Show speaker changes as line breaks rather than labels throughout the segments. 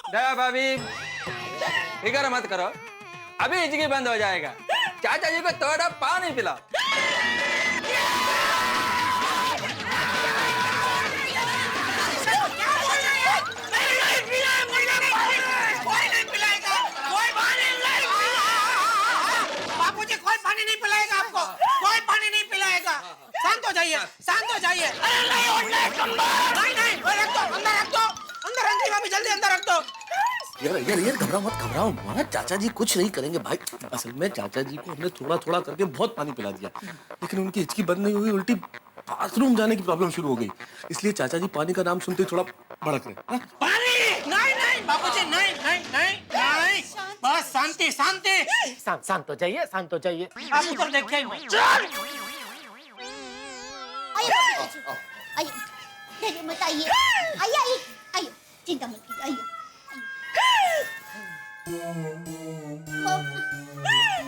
दया भाभी फिक्र मत करो, अभी हिचकी बंद हो जाएगा। चाचा जी को थोड़ा पानी पिलाओ।
बापूजी कोई पानी नहीं पिलाएगा आपको, कोई पानी नहीं पिलाएगा। शांत हो जाइए, शांत हो जाइए। नहीं नहीं, रख दो, अंदर रख दो, अंदर रख दो भाभी, जल्दी अंदर रख दो।
यार घबराओ मत, चाचा जी कुछ नहीं करेंगे भाई। असल में चाचा जी को हमने थोड़ा थोड़ा करके बहुत पानी पिला दिया, लेकिन उनकी हिचकी बंद नहीं हुई, उल्टी बाथरूम जाने की प्रॉब्लम शुरू हो गई। इसलिए चाचा जी पानी का नाम सुनते ही थोड़ा भड़क रहे।
पानी नहीं नहीं बापूजी, नहीं नहीं नहीं नहीं, बस शांति शांति।
शांत हो जाइए, शांत हो जाइए।
आप उधर देखिए।
आइए, डरिए मत, आइए आइए आइए आइए, चिंता मत कीजिए, आइए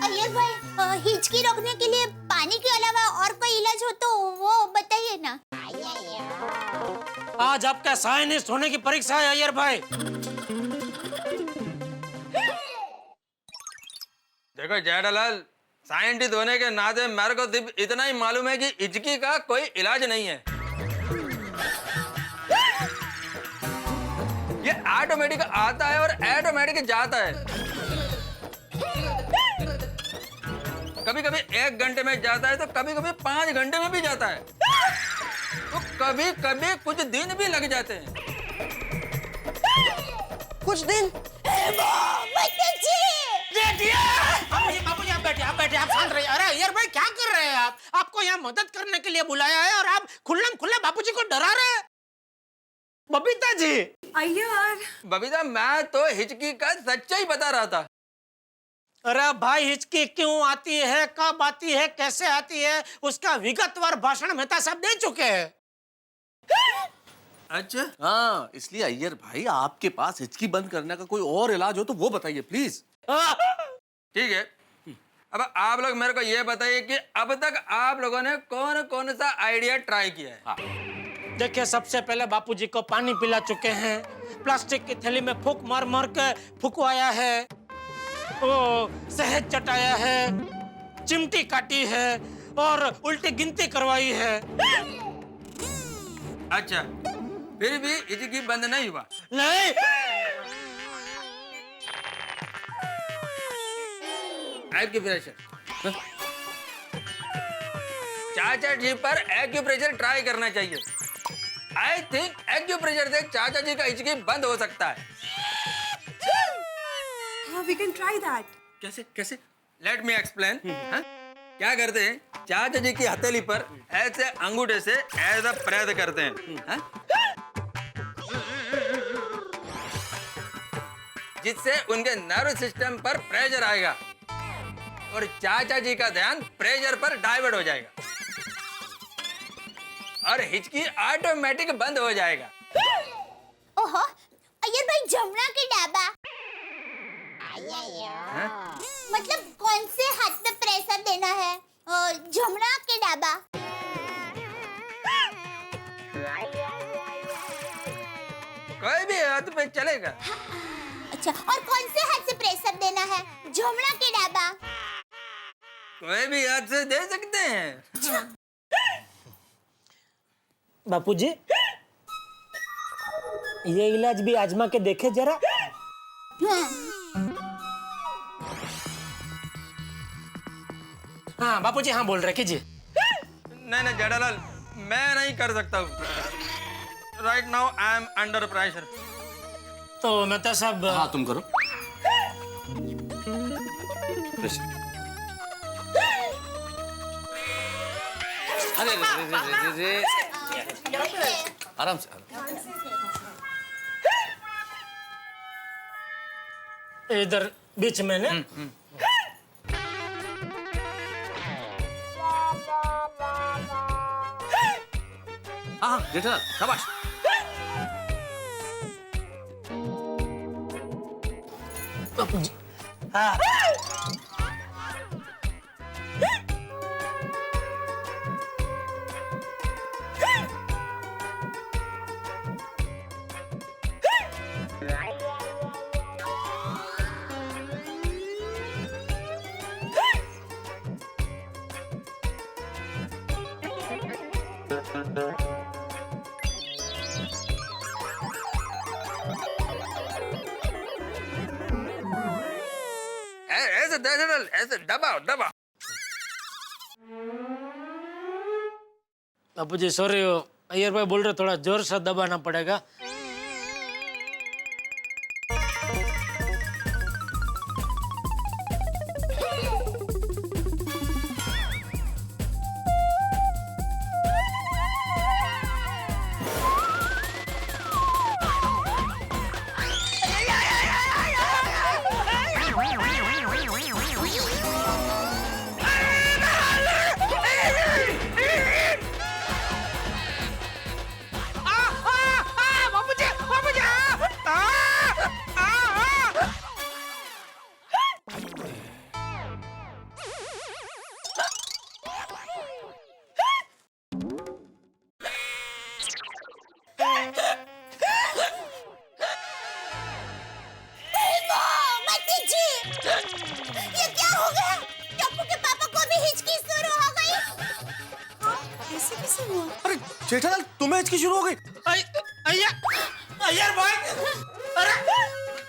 आइए भाई। हिचकी रोकने के लिए पानी के अलावा और कोई इलाज हो तो वो बताइए ना।
आज आपका साइंटिस्ट होने की परीक्षा है अय्यर भाई।
देखो जेठालाल, साइंटिस्ट होने के नाते मेरे को सिर्फ इतना ही मालूम है कि हिचकी का कोई इलाज नहीं है। ये ऑटोमेटिक आता है और ऑटोमेटिक जाता है। कभी कभी 1 घंटे में जाता है तो कभी कभी 5 घंटे में भी जाता है, तो कभी कभी कुछ दिन भी लग जाते हैं।
कुछ दिन?
बापूजी आप बैठिए, आप शांत रहिए। अरे अय्यर भाई क्या कर रहे हैं आप? आपको यहाँ मदद करने के लिए बुलाया है और आप खुल्लम खुल्ला बापूजी को डरा रहे हैं। बबीता जी।
अय्यर।
बबीता, मैं तो हिचकी का सच्चाई बता रहा था।
अरे भाई, हिचकी क्यों आती है, कब आती है, कैसे आती है, उसका विगतवार भाषण मेहता साहब दे चुके हैं।
अच्छा
हाँ, इसलिए अय्यर भाई आपके पास हिचकी बंद करने का कोई और इलाज हो तो वो बताइए प्लीज।
ठीक है, अब आप लोग मेरे को ये बताइए कि अब तक आप लोगों ने कौन कौन सा आइडिया ट्राई किया है?
देखिए, सबसे पहले बापूजी को पानी पिला चुके हैं, प्लास्टिक की थैली में फूक मार मार के फुकवाया है, वो शहद चटाया है, चिमटी काटी है और उल्टी गिनती करवाई है।
अच्छा, फिर भी हिचकी बंद नहीं हुआ?
नहीं।
एक्यूप्रेशर, चाचा जी पर एक्यूप्रेशर ट्राई करना चाहिए। आई थिंक एक्यूप्रेशर से चाचा जी का हिचकी बंद हो सकता है।
We can try that.
कैसे कैसे? Let me explain. क्या करते हैं, चाचा जी की हथेली पर ऐसे अंगूठे से ऐसा प्रेस करते हैं, जिससे उनके नर्व सिस्टम पर प्रेशर आएगा और चाचा जी का ध्यान प्रेशर पर डाइवर्ट हो जाएगा और हिचकी ऑटोमेटिक बंद हो जाएगा।
ओहो, अय्यर भाई, जमुना के डाबा मतलब कौन से हाथ में प्रेशर देना है? जमुना के डाबा।
कोई भी हाथ पे चलेगा।
अच्छा, और कौन से हाथ से प्रेशर देना है? जमुना के डाबा।
कोई भी हाथ से दे सकते हैं।
बापूजी, ये इलाज भी आजमा के देखे जरा। हाँ बापूजी, हाँ बोल रहे, कीजिए।
नहीं नहीं जेठालाल, मैं नहीं कर सकता हूँ। Right now I am under pressure.
तो मेहता साहब।
हाँ, तुम करो। अरे आराम से।
इधर बीच में ना।
हाँ जेठालाल, शाबाश।
हाँ।
ऐसे दरअसल ऐसे दबाओ दबाओ।
बापूजी सॉरी, अय्यर भाई बोल रहे थोड़ा जोर से दबाना पड़ेगा।
ये क्या हो गया? टप्पू के पापा को भी हिचकी शुरू हो गई।
ऐसे कैसे हुआ?
अरे जेठालाल, तुम्हें हिचकी शुरू हो गई?
अय्यर भाई, अरे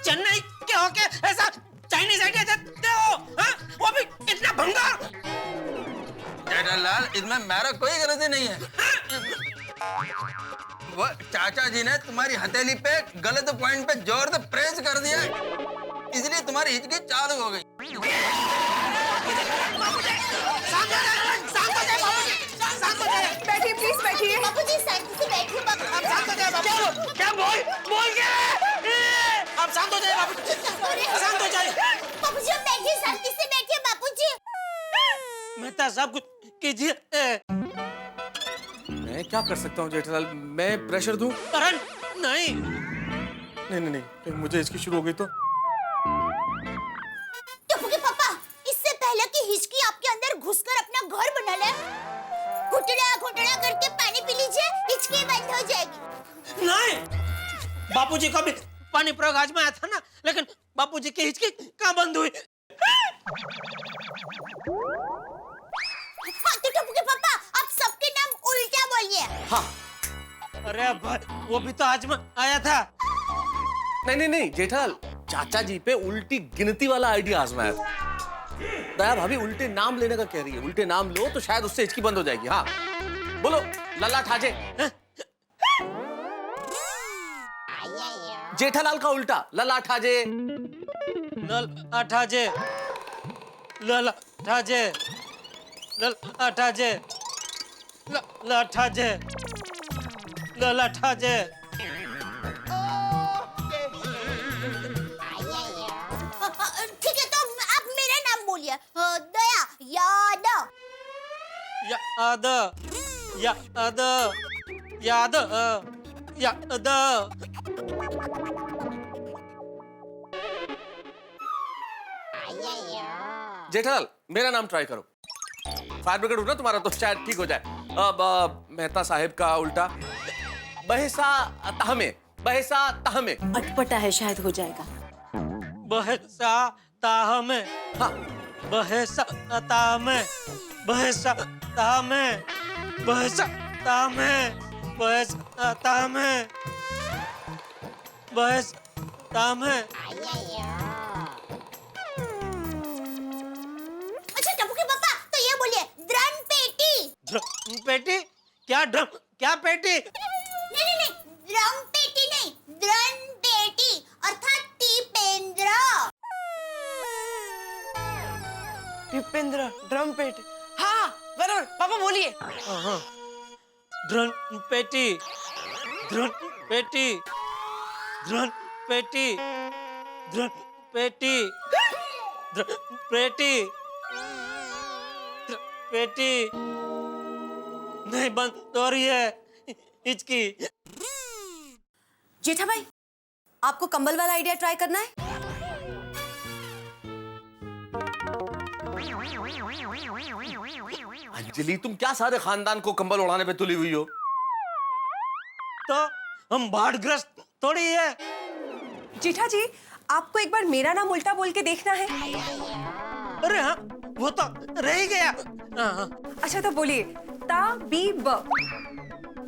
चेन्नई के होके ऐसा चाइनीज आइडिया देते हो, हाँ? वो भी इतना भंगार।
जेठालाल, इसमें मेरा कोई गलती नहीं है। वो चाचा जी ने तुम्हारी हथेली पे गलत पॉइंट पे जोर से प्रेस कर दिया, इसलिए तुम्हारी हिचकी चालू हो गई।
बैठिए प्लीज बैठिए।
बापूजी शांति से बैठिए।
क्या बोल क्या? आप शांत हो जाइए बापूजी, शांत हो जाइए।
बापूजी आप बैठिए, शांति से बैठिए बापूजी।
मेहता साहब कुछ कीजिए।
मैं क्या कर सकता हूँ जेठालाल? मैं प्रेशर दूं?
करण नहीं।
नहीं, कहीं मुझे हिचकी शुरू हो गई तो?
टप्पू के पापा, इससे पहले कि हिचकी आपके अंदर घुसकर अपना घर बना ले, घुटना घुटना करके पानी पी लीजिए, हिचकी बंद हो जाएगी।
नहीं, बापूजी का भी पानी प्रयोग आजमाया था ना, लेकिन बापूजी की हिचकी कहाँ बंद हुई?
हाँ, तो टप्पू के पापा आप सबके नाम उल्टा बोलिए।
हाँ।
अरे भाई, वो भी तो आजमा आया था।
नहीं जेठालाल, चाचा जी पे उल्टी गिनती वाला आइडिया आजमाया था। दया भाभी उल्टे नाम लेने का कह रही है, उल्टे नाम लो तो शायद उससे हिचकी बंद हो जाएगी। हाँ बोलो, लल्ला ठाजे। जेठालाल का उल्टा, लल्ला ठाजे।
लल ठाजे, लल ठाजे, लल ठाजे, लल ठाजे, लल ठाजे।
ठीक है, तो आप मेरा नाम बोलिए। दया यादव।
याद याद याद याद।
जेठालाल, मेरा नाम ट्राई करो। फायर ब्रिगेड हो ना तुम्हारा, तो शायद ठीक हो जाए। अब मेहता साहिब का उल्टा, बहसा तहमे, बहसा तहमे।
अटपटा है, शायद हो जाएगा।
बहसा ताहमे,
हाँ,
बहसा ताहमे, बहसा ताहमे, बहसा ताहमे, बहसा ताहमे, बहसा ताहमे।
अच्छा टप्पू के पापा, तो ये बोलिए ड्रम पेटी।
ड्रम पेटी? क्या ड्रम? क्या पेटी?
नहीं, ड्रम पेटी नहीं, ड्रम पेटी अर्थात टीपेंद्र।
टिपेंद्र, ड्रम पेट। हाँ बराबर, पापा बोलिए।
ड्रम पेटी, ड्रम पेटी, ड्रम पेटी, ड्रम पेटी, ड्रम पेटी, ड्रम पेटी। नहीं बंद हो रही है हिचकी।
जेठा भाई, आपको कंबल वाला आइडिया ट्राई करना है?
अंजलि तुम क्या सारे खानदान को कंबल उड़ाने पे तुली हुई हो?
तो हम बाढ़ग्रस्त थोड़ी है।
जेठा जी, आपको एक बार मेरा नाम उल्टा बोल के देखना है।
अरे हाँ, वो तो रह ही गया। हाँ।
अच्छा तो बोलिए, ता बी ब।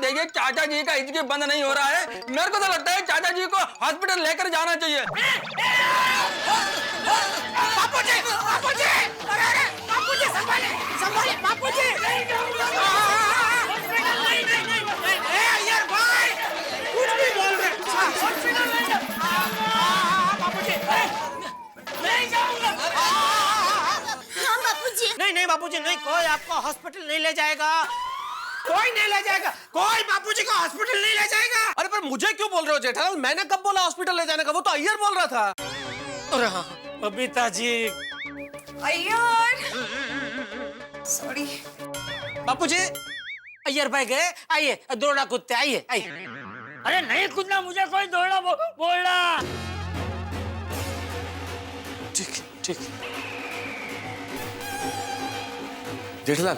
देखिए चाचा जी का हिचकी बंद नहीं हो रहा है। मेरे को तो लगता है चाचा जी को हॉस्पिटल लेकर जाना चाहिए।
हाँ बापूजी।
नहीं नहीं बापूजी नहीं, कोई आपको हॉस्पिटल नहीं ले जाएगा, कोई नहीं ले जाएगा, कोई बापूजी को हॉस्पिटल नहीं ले जाएगा।
अरे पर मुझे क्यों बोल रहे हो जेठालाल? मैंने कब बोला हॉस्पिटल ले जाने का? वो तो अय्यर बोल रहा था।
अरे हाँ बबीता जी।
अय्यर, सॉरी।
बापूजी अय्यर भाई गए, आइए दौड़ा कूदते, आइए आइए। अरे नहीं कूदना, मुझे कोई दौड़ा बोलना। ठीक ठीक।
जेठालाल,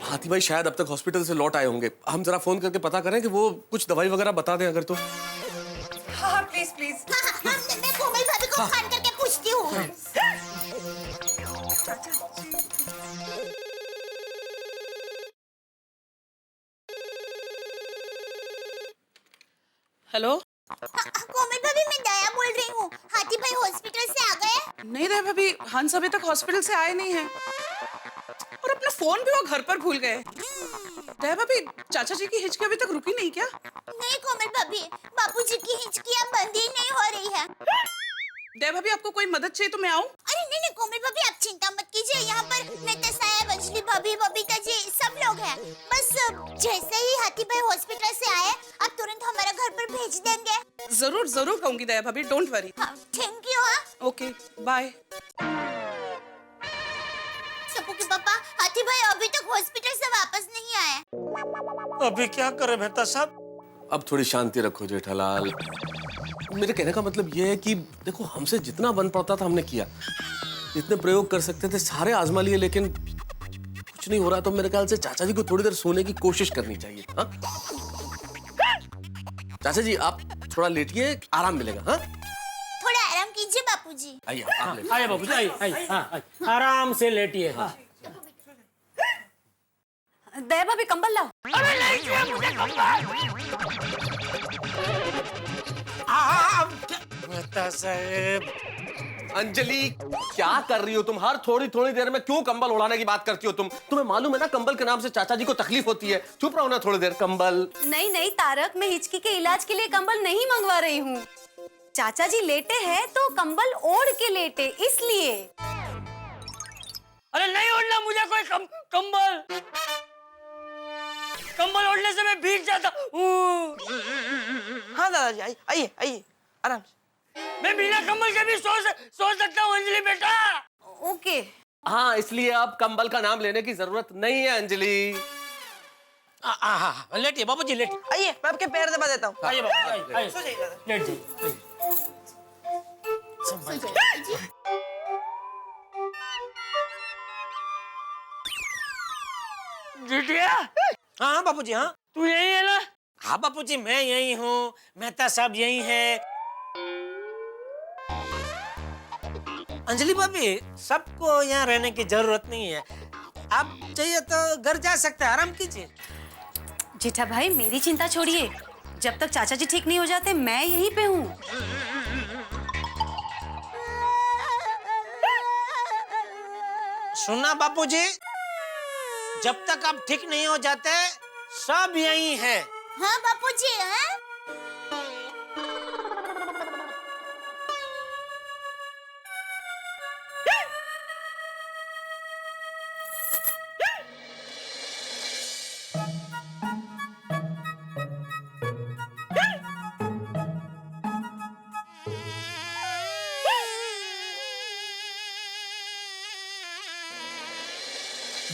हाथी भाई शायद अब तक हॉस्पिटल से लौट आए होंगे। हम जरा फोन करके पता करें कि वो कुछ दवाई वगैरह बता दें अगर तो।
हाँ प्लीज प्लीज।
हाँ, मैं कोमल भाभी को फोन करके पूछती हूँ।
हेलो।
कोमल भाभी, मैं दया बोल रही हूँ। हाथी भाई हॉस्पिटल से आ गए?
नहीं रे भाभी, हंस अभी तक हॉस्पिटल से आए नहीं हैं और अपना फोन भी वो घर पर भूल गए। दया भाभी, चाचा जी की हिचकी अभी तक रुकी नहीं क्या?
नहीं कोमल भाभी, बापूजी की हिचकियाँ बंद ही नहीं हो रही है।
दया भाभी, आपको कोई मदद चाहिए तो मैं आऊँ?
अरे नहीं नहीं कोमल भाभी, आप चिंता मत कीजिए। यहाँ पर नेता साहब, अंजलि भाभी, बबीता जी सब लोग हैं। बस जैसे ही हाथी भाई हॉस्पिटल से आए, आप तुरंत हमारा घर पर भेज देंगे।
जरूर जरूर कहूंगी दया भाभी, डोंट वरी।
हाँ, थैंक यू। हाँ
ओके बाय।
सबू के पापा, हाथी भाई अभी तक हॉस्पिटल से वापस नहीं आए।
अभी क्या करे मेहता साहब?
अब थोड़ी शांति रखो जेठालाल। मेरे कहने का मतलब ये है कि देखो, हमसे जितना बन पड़ता था हमने किया, जितने प्रयोग कर सकते थे सारे आजमा लिए, लेकिन कुछ नहीं हो रहा। तो मेरे ख्याल से चाचा जी को थोड़ी देर सोने की कोशिश करनी चाहिए। हाँ चाचा जी, आप थोड़ा लेटिए, आराम मिलेगा। हाँ
थोड़ा आराम कीजिए बापूजी।
आइए आप लेटिए।
आइए बाबूजी, आइए आइए, हाँ आइए, आराम से लेटिए। हाँ।
दया भाभी कंबल लाओ।
मेहता साहब।
अंजलि, क्या कर रही हो तुम? हर थोड़ी थोड़ी देर में क्यों कंबल उड़ाने की बात करती हो तुम? तुम्हें मालूम है ना कंबल के नाम से चाचा जी को तकलीफ होती है। चुप रहो ना थोड़ी देर। कंबल
नहीं नहीं तारक, मैं हिचकी के इलाज के लिए कंबल नहीं मंगवा रही हूँ। चाचा जी लेटे हैं तो कंबल ओढ़ के लेटे, इसलिए।
अरे नहीं ओढ़ना मुझे कोई कंबल। कंबल ओढ़ने से मैं भीग जाता हूँ।
हाँ दादाजी, आइए आइए आइए, आराम से।
मैं बिना कंबल के भी सो सकता हूँ अंजलि बेटा।
ओके।
हाँ, इसलिए अब कंबल का नाम लेने की जरूरत नहीं है अंजलि।
लेटिए बाबूजी, लेटिए।
आइए, मैं आपके पैर दबा देता हूँ।
आइए बाबूजी, आइए
सो जाइए दादा।
लेट जाइए। जिटिया। हाँ बापूजी, हाँ तू यही है ना? हाँ बापूजी, मैं यही हूँ, मेहता साहब यही है। अंजलि भाभी, सबको यहाँ रहने की जरूरत नहीं है। आप चाहिए तो घर जा सकते हैं, आराम कीजिए।
जेठा भाई, मेरी चिंता छोड़िए। जब तक चाचा जी ठीक नहीं हो जाते, मैं यहीं पे हूँ।
सुना बापूजी, जब तक आप ठीक नहीं हो जाते, सब यही है।
हाँ बापूजी। हाँ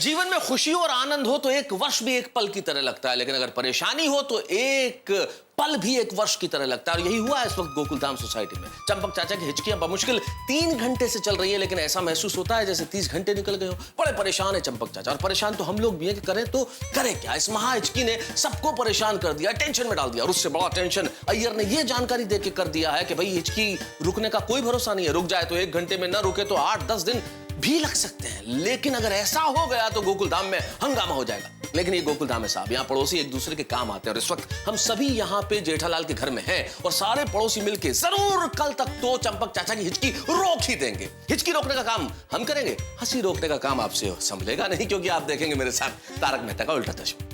जीवन में खुशी और आनंद हो तो एक वर्ष भी एक पल की तरह लगता है, लेकिन अगर परेशानी हो तो एक पल भी एक वर्ष की तरह लगता है। और यही हुआ है इस वक्त गोकुलधाम सोसाइटी में। चंपक चाचा की हिचकियां बमुश्किल 3 घंटे से चल रही है, लेकिन ऐसा महसूस होता है जैसे 30 घंटे निकल गए हो। बड़े परेशान है चंपक चाचा, और परेशान तो हम लोग भी हैं कि करें तो करें क्या। इस महा हिचकी ने सबको परेशान कर दिया, टेंशन में डाल दिया, और उससे बड़ा टेंशन अय्यर ने यह जानकारी देके कर दिया है कि भाई हिचकी रुकने का कोई भरोसा नहीं है। रुक जाए तो 1 घंटे में, न रुके तो 8-10 दिन भी लग सकते हैं। लेकिन अगर ऐसा हो गया तो गोकुलधाम में हंगामा हो जाएगा। लेकिन ये गोकुलधाम है साहब, यहाँ पड़ोसी एक दूसरे के काम आते हैं, और इस वक्त हम सभी यहाँ पे जेठालाल के घर में हैं, और सारे पड़ोसी मिलके जरूर कल तक तो चंपक चाचा की हिचकी रोक ही देंगे। हिचकी रोकने का काम हम करेंगे, हंसी रोकने का काम आपसे संभलेगा नहीं, क्योंकि आप देखेंगे मेरे साथ तारक मेहता का उल्टा चश्मा।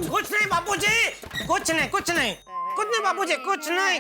कुछ नहीं बापूजी, कुछ नहीं, कुछ नहीं, कुछ नहीं बापूजी, कुछ नहीं।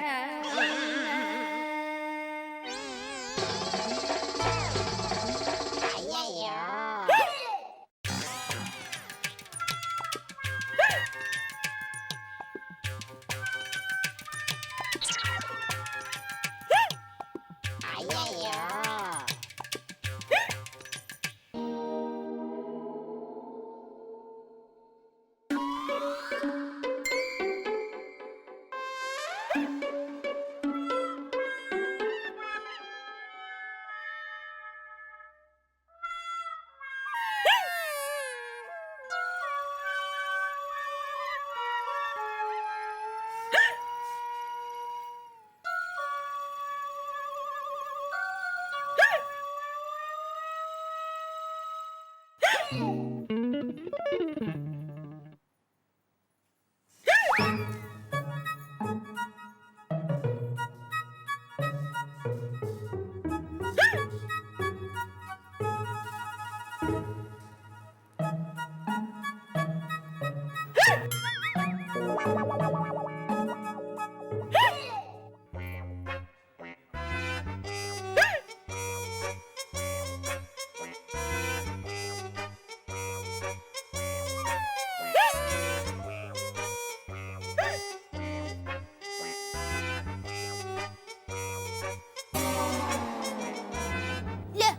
ले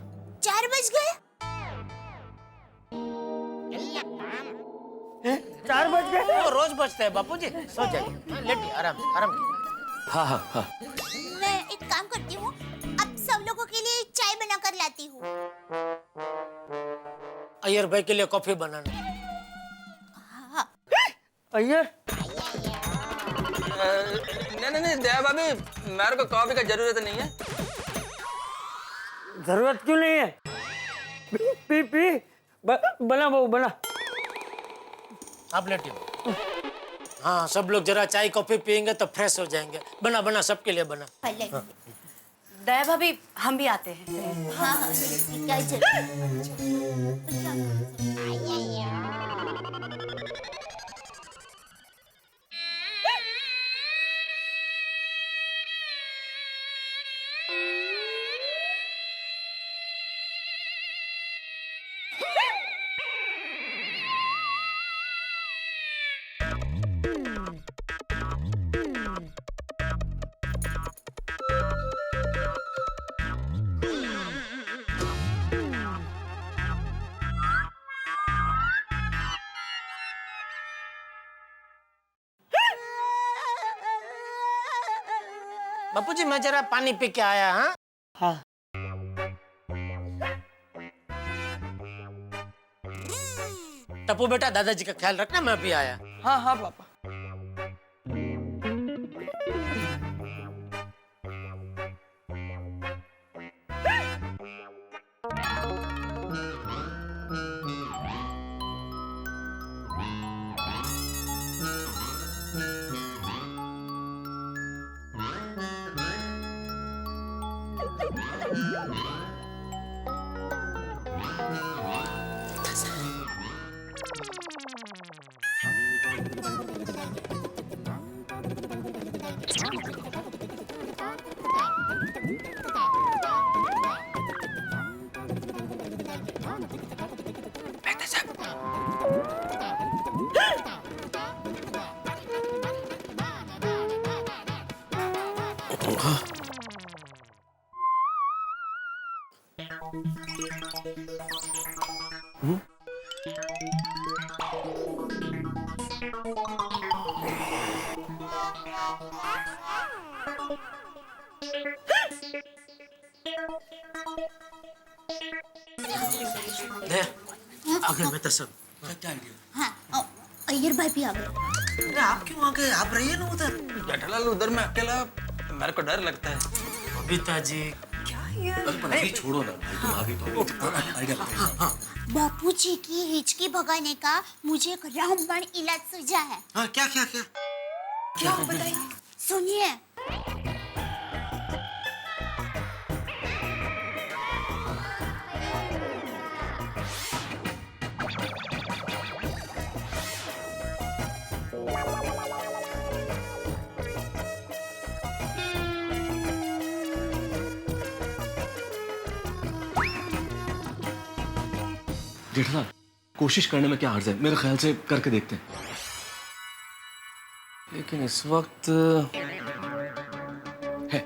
4 बज गए।
4 बज गए? वो रोज बजते हैं बापूजी। सो जाइए, लेटिए, आराम से, आराम कीजिए।
हाँ हाँ हाँ,
मैं एक काम करती हूँ, अब सब लोगों के लिए चाय बनाकर लाती हूँ।
अय्यर भाई के लिए कॉफी बनाना।
हाँ।
अय्यर,
नहीं दया भाभी, मेरे को कॉफी का जरूरत नहीं है।
जरूरत क्यों नहीं है? पी पी, बना वो बना। आप लेटिए। हाँ, सब लोग जरा चाय कॉफी पियेंगे तो फ्रेश हो जाएंगे। बना बना, सबके लिए बना।
भले।
दया भाभी, हम भी आते हैं।
हाँ हाँ, क्या
बापूजी, मैं जरा पानी पी के आया। हाँ हाँ। टप्पू बेटा दादाजी का ख्याल रखना, मैं अभी आया।
हाँ हाँ पापा।
आ गए मेहता साहब। क्या आइडिया?
हाँ, अय्यर भाई भी आ गए।
अरे आप क्यों आ गए? आप रहिए ना उधर।
जेठालाल उधर में अकेला, मेरे को डर लगता है।
बबीता जी
अभी छोड़ो ना भाई, तुम आगे तो आइडिया बताओ।
बापूजी की हिचकी भगाने का मुझे एक रामबाण इलाज सूझा है।
हाँ, क्या क्या क्या?
क्या बताइए?
सुनिए।
जेठालाल, कोशिश करने में क्या हर्ज है? मेरे ख्याल से करके देखते हैं। लेकिन इस वक्त है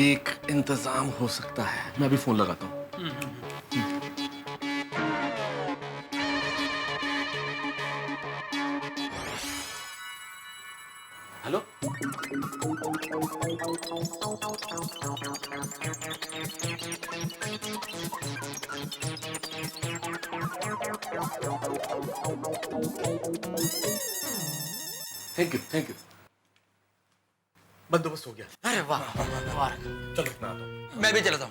एक इंतजाम हो सकता है। मैं अभी फोन लगाता हूँ। Hello, thank you. बंदोबस्त हो गया।
अरे वाह वाह।
चलो मैं आता हूँ।
मैं भी चला जाऊँ।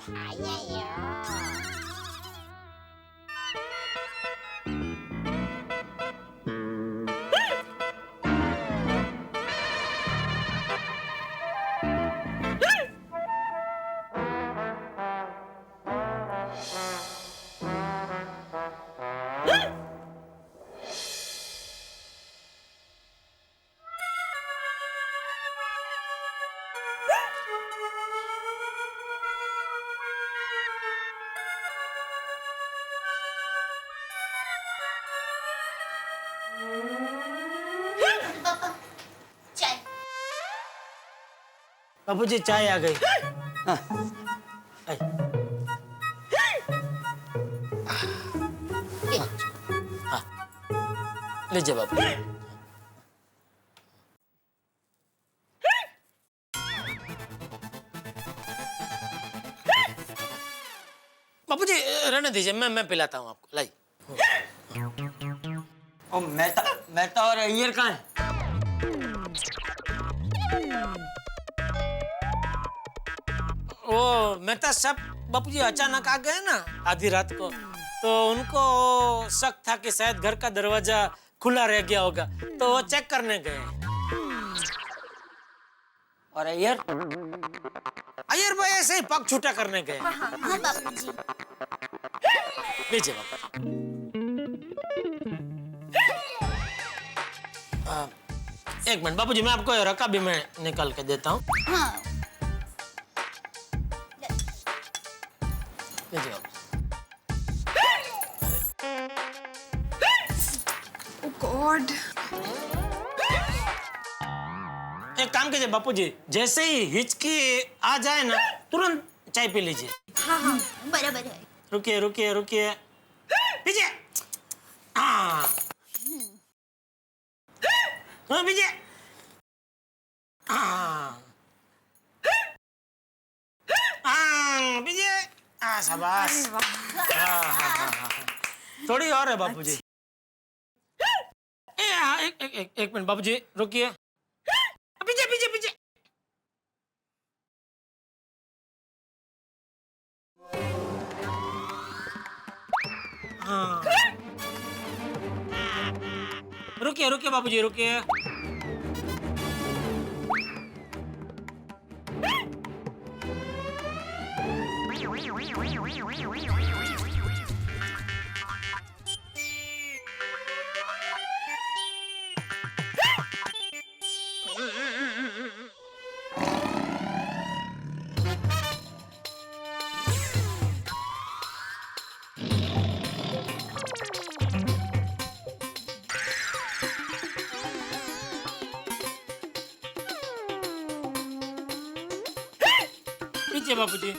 चाय।
बाबूजी चाय आ गई। लीजिए बाबू। बाबूजी रहने दीजिए, मैं पिलाता हूँ आपको। लाई।
और मेहता और अय्यर कहाँ है?
वो मेहता साहब बापूजी अचानक आ गए ना आधी रात को, तो उनको शक था कि शायद घर का दरवाजा खुला रह गया होगा, तो वो चेक करने गए।
और अय्यर?
अय्यर भाई ऐसे ही पग छूटा करने गए।
हाँ बापूजी।
लीजिए बाबू। एक मिनट बापूजी, मैं आपको रका भी मैं निकाल के देता हूँ।
हाँ।
लीजिए बाबू।
Oh God!
एक काम कीजिए बापूजी, जैसे ही हिचकी आ जाए ना तुरंत चाय पी लीजिए।
हाँ, बराबर है।
रुकिए पीजिए। हाँ पीजिए। हाँ पीजिए। शाबाश। थोड़ी और है बापूजी। एक मिनट बाबूजी रुकिए। पीछे पीछे पीछे। हाँ रुकिए रुकिए बाबूजी रुकिए। पीछे बाबूजी।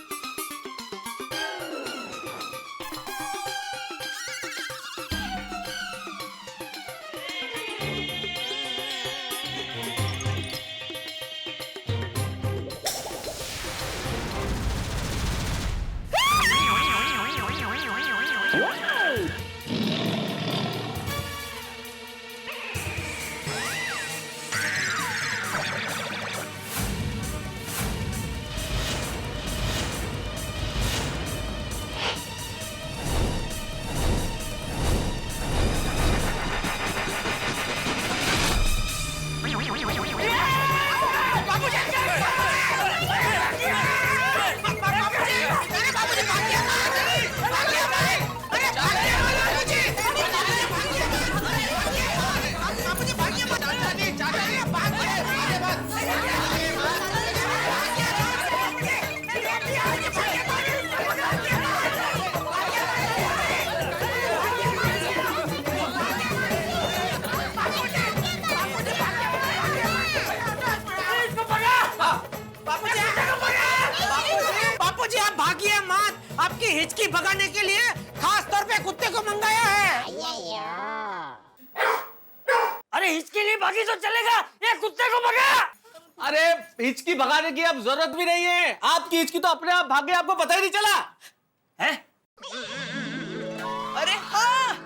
आपकी हिचकी भगाने के लिए खास तौर पे कुत्ते को मंगाया है। अरे हिचकी नहीं भागी तो चलेगा, ये कुत्ते को भगा।
अरे हिचकी भगाने की अब जरूरत भी नहीं है, आपकी हिचकी तो अपने आप भागे, आपको पता ही नहीं चला है?
अरे हाँ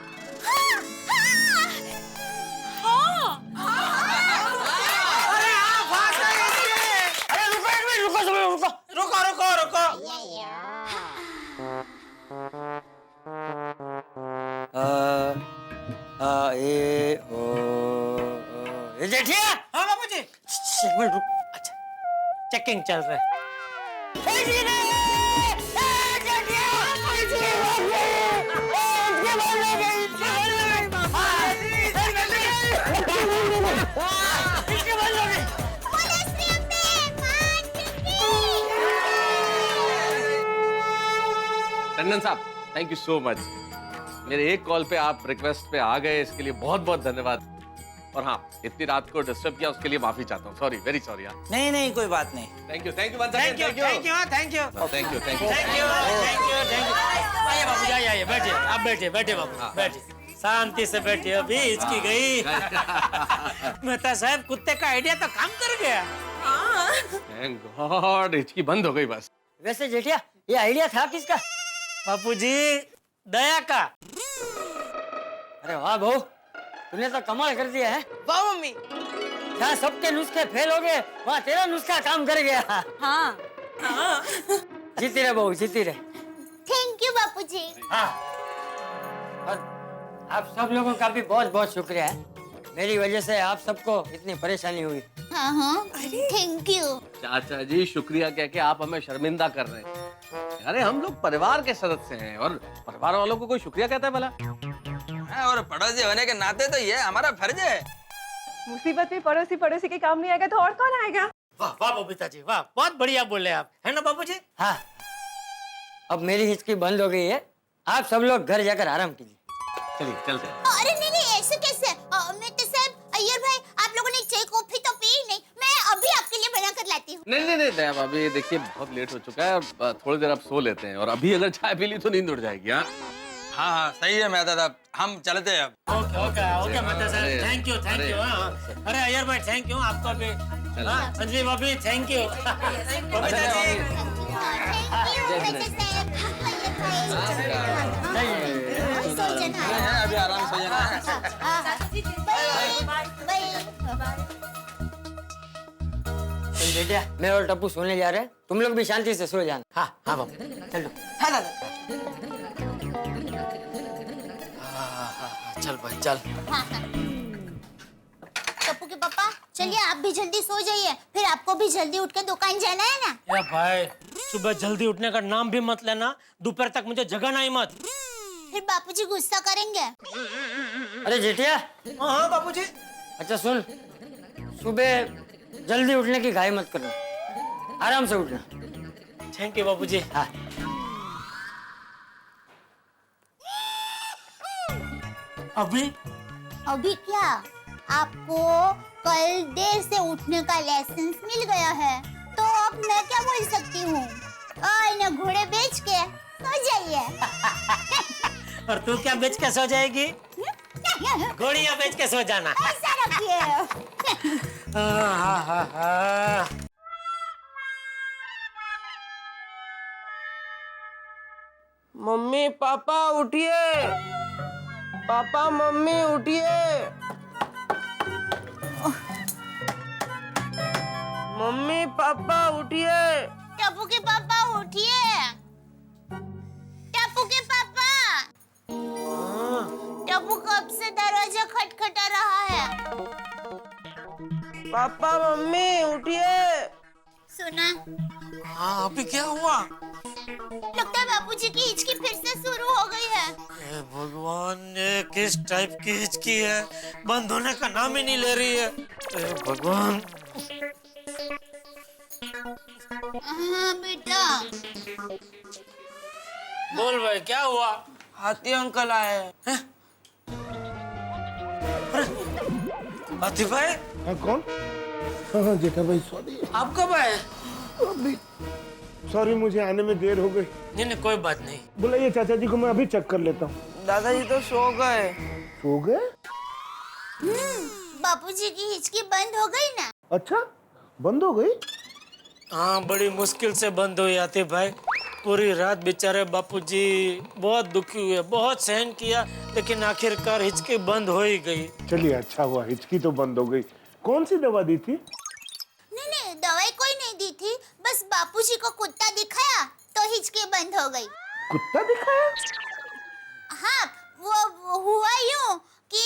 अरे हाँ भाग गए इसके। अरे रुको एक मिनट, रुको रुको रुको रुको रुको।
ये जेठिया।
हाँ बाबूजी। एक मिनट रुक। अच्छा चेकिंग चल रहा है।
टंडन साहब थैंक यू सो मच, मेरे एक कॉल पे आप रिक्वेस्ट पे आ गए, इसके लिए बहुत बहुत धन्यवाद। और हाँ, इतनी रात को डिस्टर्ब किया उसके लिए माफी चाहता हूँ, सॉरी, वेरी सॉरी।
नहीं नहीं कोई बात नहीं।
Thank you
thank you thank you thank you
thank you
thank you thank you. आइए बाबू आइए, बैठिए आप, बैठिए बैठिए बाबू बैठिए, शांति से बैठिए। अभी हिचकी गई। मेहता साहब कुत्ते का आइडिया तो काम कर गया।
थैंक गॉड, हिचकी बंद हो गई बस।
वैसे जेठिया ये आइडिया था किसका?
बापूजी दया का।
अरे वाह बहू, तूने तो कमाल कर दिया है।
वाह मम्मी।
जहाँ सबके नुस्खे फेल हो गए वहाँ तेरा नुस्खा काम कर गया।
हाँ
जीती रहे बहू, जीती रहे।
थैंक यू बापूजी।
हाँ, और आप सब लोगों का भी बहुत बहुत शुक्रिया है, मेरी वजह से आप सबको इतनी परेशानी हुई।
हाँ हाँ थैंक यू।
चाचा जी शुक्रिया कह के आप हमें शर्मिंदा कर रहे हैं। अरे हम लोग परिवार के सदस्य हैं और परिवार वालों को कोई शुक्रिया कहता है भला?
और पड़ोसी होने के नाते तो ये हमारा फर्ज है।
मुसीबत में पड़ोसी पड़ोसी के काम नहीं आएगा तो और कौन आएगा?
वाह वाह बबीता जी वाह, बहुत बढ़िया बोले आप, है ना बाबूजी?
हाँ, अब मेरी हिचकी बंद हो गई है, आप सब लोग घर जाकर आराम कीजिए।
चलिए चलते हैं।
अरे नहीं नहीं ऐसे कैसे? मैं तो साहब अय्यर भाई, आप लोगों ने चाय कॉफी तो पी नहीं, मैं अभी आपके लिए बना कर लाती हूँ।
नहीं दया भाभी, देखिए बहुत लेट हो चुका है, अब थोड़ी देर आप सो लेते हैं और अभी अगर चाय पी ली तो नींद उड़ जाएगी। हाँ
हाँ सही है मेहता साहब, हम चलते हैं अब।
ओके ओके ओके मेहता साहब, थैंक यू थैंक यू। अरे अय्यर भाई थैंक यू, आपको भी। अंजलि भाभी थैंक यू। बबीता जी
सो जाना
अभी आराम से जाना है।
बाय।
बेटा, मैं और टप्पू सोने जा रहे हैं, तुम लोग भी शांति से सो जाना।
हाँ हाँ बाबू
चलो।
हाँ दादा।
चल भाई चल।
हाँ हाँ। टप्पू के पापा चलिए आप भी जल्दी सो जाइए, फिर आपको भी जल्दी उठ के दुकान जाना है ना।
या भाई सुबह जल्दी उठने का नाम भी मत लेना, दोपहर तक मुझे जगाना ही मत।
फिर बापूजी गुस्सा करेंगे।
अरे जेठिया।
हाँ बापूजी।
अच्छा सुन, सुबह जल्दी उठने की घाई मत करना, आराम से उठना।
थैंक यू बापूजी।
हाँ।
अभी क्या आपको कल देर से उठने का लाइसेंस मिल गया है, तो अब मैं क्या बोल सकती हूँ? ना घोड़े बेच के सो जाइए।
और तू क्या बेच के सो जाएगी? घोड़ियाँ बेच के सो जाना।
ऐसा रखिए।
मम्मी पापा उठिए, पापा मम्मी उठिए, मम्मी पापा उठिए।
टप्पू के पापा उठिए, टप्पू के पापा। टप्पू कब से दरवाजा खटखटा रहा है?
पापा मम्मी उठिए।
सुना?
हाँ अभी क्या हुआ?
लगता है बापूजी की हिचकी फिर से शुरू हो गई है।
हे भगवान, ये किस टाइप की हिचकी है? बंद होने का नाम ही नहीं ले रही है। हे भगवान।
हाँ बेटा।
बोल भाई क्या हुआ?
हाथी अंकल आए हैं।
हाथी भाई?
हाँ कौन? हाँ जेठा भाई सॉरी।
आप कब आए?
अभी सॉरी मुझे आने में देर हो गई।
नहीं कोई बात नहीं।
बुलाइए चाचा जी को, मैं अभी चेक कर लेता हूँ।
दादाजी तो सो गए।
सो गए?
बापूजी की हिचकी बंद हो गई ना?
अच्छा बंद हो गई?
हाँ बड़ी मुश्किल से बंद हुई आतिफ भाई। पूरी रात बेचारे बापूजी बहुत दुखी हुए, बहुत सहन किया, लेकिन आखिरकार हिचकी बंद हो ही गई।
चलिए अच्छा हुआ, हिचकी तो बंद हो गई। कौन सी दवा दी थी?
नहीं दवाई कोई नहीं दी थी, बस बापूजी को कुत्ता दिखाया तो हिचकी बंद हो गई।
कुत्ता दिखाया?
हाँ वो हुआ यूं कि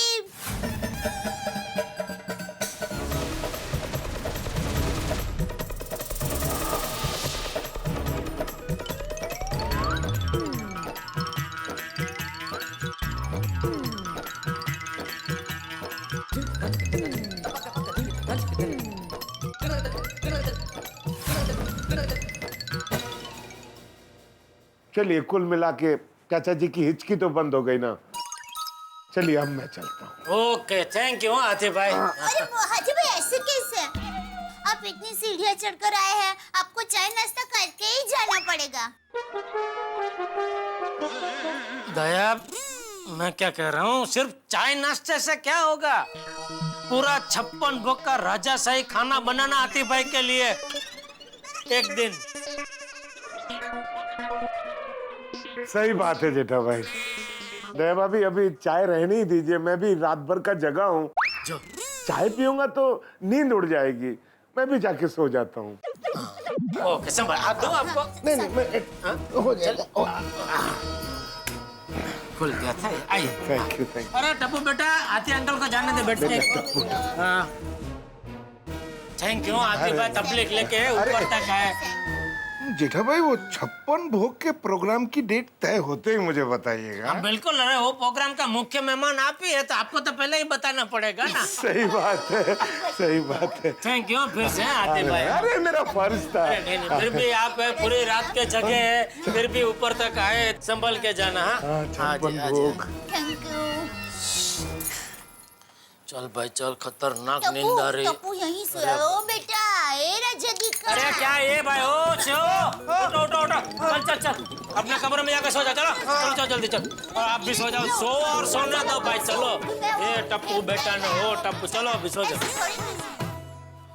चलिए कुल मिला के चाचा जी की हिचकी तो बंद हो गई ना। चलिए अब मैं चलता हूँ।
ओके थैंक यू आतिफ भाई।
अरे हाथी भाई ऐसे कैसे? आप इतनी सीढ़ियाँ चढ़कर आए हैं, आपको चाय नाश्ता करके ही जाना पड़ेगा।
दया, मैं क्या कह रहा हूँ, सिर्फ चाय नाश्ते से क्या होगा? पूरा 56 भोग का राजाशाही खाना बनाना आतिफ भाई के लिए एक दिन।
सही बात है जेठा भाई। दया भाभी अभी चाय रहने ही दीजिए, मैं भी रात भर का जगा हूँ। चाय पीऊंगा तो नींद उड़ जाएगी, मैं भी जाके सो जाता हूँ।
ओके संभाल, आप दो आपको।
नहीं मैं हो जाएगा।
खुल गया था, आइए।
Thank you.
अरे टप्पू बेटा, आती अंकल को जाने दे, बैठने। हाँ थैंक यू आतिफ भाई, तबलीग लेके ऊपर तक आए।
जेठा भाई वो 56 भोग के प्रोग्राम की डेट तय होते ही मुझे बताइएगा।
बिल्कुल, अरे वो प्रोग्राम का मुख्य मेहमान आप ही है, तो आपको तो पहले ही बताना पड़ेगा ना।
सही बात है, सही बात है।
थैंक यू फिर से आतिफ भाई।
अरे मेरा फर्ज था।
नहीं, फिर भी आप पूरी रात के जगह है, फिर भी ऊपर तक आए, संभल के जाना। हाँ
56 भोग।
Thank you.
चल भाई चल, खतरनाक नींद आ रही।
टप्पू यहीं सोया। ओ बेटा एरा जल्दी कर।
अरे क्या ये भाई, ओ सो उठो उठो उठो, चल चल चल अपने कमरे में जाकर सो जा। चलो चलो चल जल्दी चल, और आप भी सो जाओ। सो और सोने दो भाई, चलो। ये टप्पू बेटा न हो, टप्पू चलो अभी सो जाओ।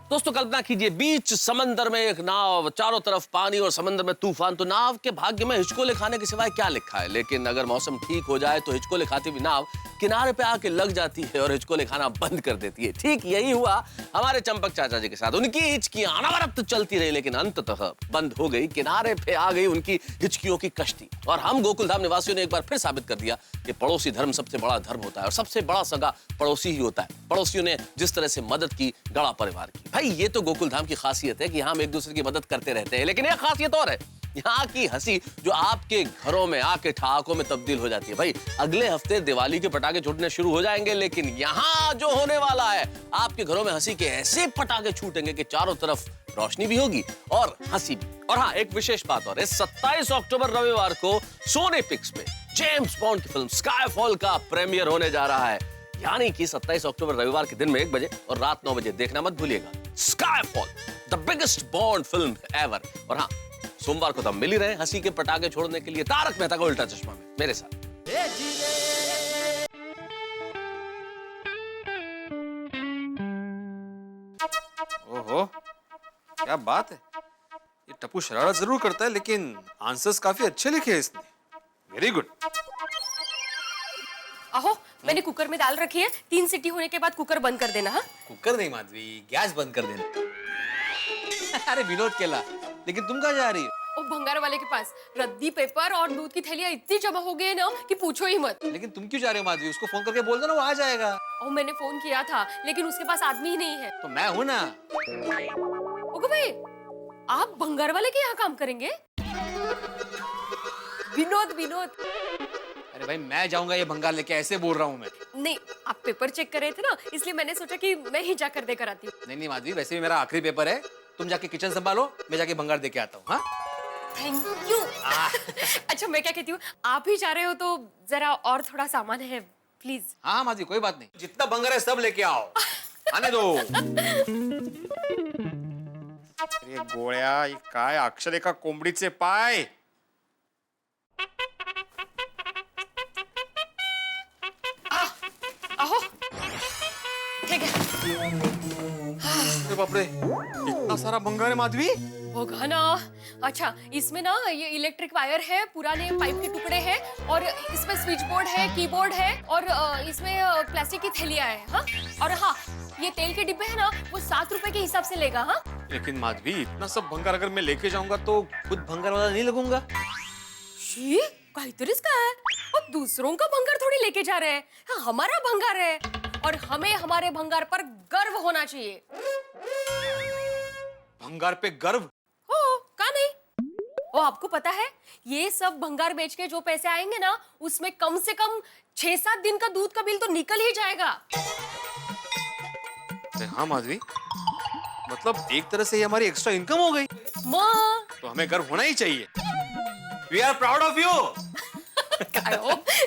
दोस्तों कल्पना कीजिए, बीच समंदर में एक नाव, चारों तरफ पानी और समंदर में तूफान। तो नाव के भाग्य में हिचकोले खाने के सिवाय क्या लिखा है? लेकिन अगर मौसम ठीक हो जाए तो हिचकोले खाती हुई नाव किनारे पे आके लग जाती है और हिचकोले खाना बंद कर देती है। ठीक यही हुआ हमारे चंपक चाचा जी के साथ। उनकी हिचकियां अनवरत चलती रही, लेकिन अंततः बंद हो गई। किनारे पे आ गई उनकी हिचकियों की कश्ती। और हम गोकुलधाम निवासियों ने एक बार फिर साबित कर दिया कि पड़ोसी धर्म सबसे बड़ा धर्म होता है और सबसे बड़ा सगा पड़ोसी ही होता है। पड़ोसियों ने जिस तरह से मदद की गड़ा परिवार की, भाई ये तो गोकुलधाम की खासियत है कि हम एक दूसरे की मदद करते रहते हैं। लेकिन एक खासियत और है, यहाँ की हंसी जो आपके घरों में आके ठहाकों में तब्दील हो जाती है। भाई अगले हफ्ते दिवाली के पटाखे छूटने शुरू हो जाएंगे, लेकिन यहाँ जो होने वाला है, आपके घरों में हंसी के ऐसे पटाखे छूटेंगे कि चारों तरफ रोशनी भी होगी और हंसी भी। और हाँ, एक विशेष बात और, इस 27 अक्टूबर रविवार को सोनी पिक्स पे जेम्स बॉन्ड की फिल्म स्काईफॉल का प्रीमियर होने जा रहा है। यानी कि 27 अक्टूबर रविवार के दिन में 1 बजे और रात 9 बजे देखना मत भूलिएगा। Skyfall, the biggest bond film ever. और हाँ, सोमवार को तो हम मिल ही रहे हंसी के पटाखे छोड़ने के लिए तारक मेहता का उल्टा चश्मा में मेरे साथ।
ओहो, क्या बात है। ये टप्पू शरारत जरूर करता है, लेकिन आंसर्स काफी अच्छे लिखे हैं इसने। Very good.
आहो, मैंने कुकर में दाल रखी है, 3 सीटी होने के बाद कुकर बंद कर देना। हाँ,
कुकर नहीं माधवी, गैस बंद कर देना। अरे विनोद केला, लेकिन तुम कहाँ जा रही हो?
और भंगार वाले के पास रद्दी पेपर और दूध की थैलियां इतनी जमा हो गई है ना कि पूछो ही मत।
लेकिन तुम क्यों जा रहे हो माधवी? उसको फोन करके बोल दो ना, वो आ जाएगा।
और मैंने फोन किया था, लेकिन उसके पास आदमी ही नहीं है।
तो मैं हूं ना।
ओके भाई, आप भंगार वाले के यहाँ काम करेंगे? विनोद।
अरे भाई, मैं जाऊंगा ये भंगार लेके, ऐसे बोल रहा हूँ मैं।
नहीं, आप पेपर चेक कर रहे थे ना, इसलिए मैंने सोचा कि मैं ही जाकर देकर आती हूँ।
नहीं माधवी, वैसे भी मेरा आखिरी पेपर है। तुम जाके किचन संभालो, मैं जाके भंगार देके आता हूँ। हाँ,
थैंक यू। अच्छा, मैं क्या कहती हूँ, आप ही जा रहे हो तो जरा और थोड़ा सामान है प्लीज।
हाँ माधवी, कोई बात नहीं, जितना भंगार है सब लेके आओ। आने दो। अरे गोळ्या, ये काय अक्षर एका कोंबडीचे पाय।
आहो, ठीक है।
अरे बाप रे, इतना सारा भंगार है माधवी।
होगा ना। अच्छा, इसमें ना ये इलेक्ट्रिक वायर है, पुराने पाइप के टुकड़े हैं, और इसमें स्विच बोर्ड है, कीबोर्ड है, और इसमें प्लास्टिक की थैलियां हैं। हाँ, और हाँ, ये तेल के डिब्बे है ना, वो 7 रुपए के हिसाब से लेगा। हाँ,
लेकिन माधवी, इतना सब भंगार अगर मैं लेके जाऊंगा तो खुद भंगार वाला नहीं लगूंगा।
शी, काहीतरीच काय, और दूसरों का भंगार थोड़ी लेके जा रहे हैं। हाँ, हमारा भंगार है और हमें हमारे भंगार पर गर्व होना चाहिए।
भंगार पे गर्व?
हो, का नहीं? वो आपको पता है, ये सब भंगार बेच के जो पैसे आएंगे ना, उसमें कम से कम 6-7 दिन का दूध का बिल तो निकल ही जाएगा।
हाँ माधवी, मतलब एक तरह से ये हमारी एक्स्ट्रा इनकम हो गई।
माँ,
तो हमें गर्व होना ही चाहिए। We are proud of you.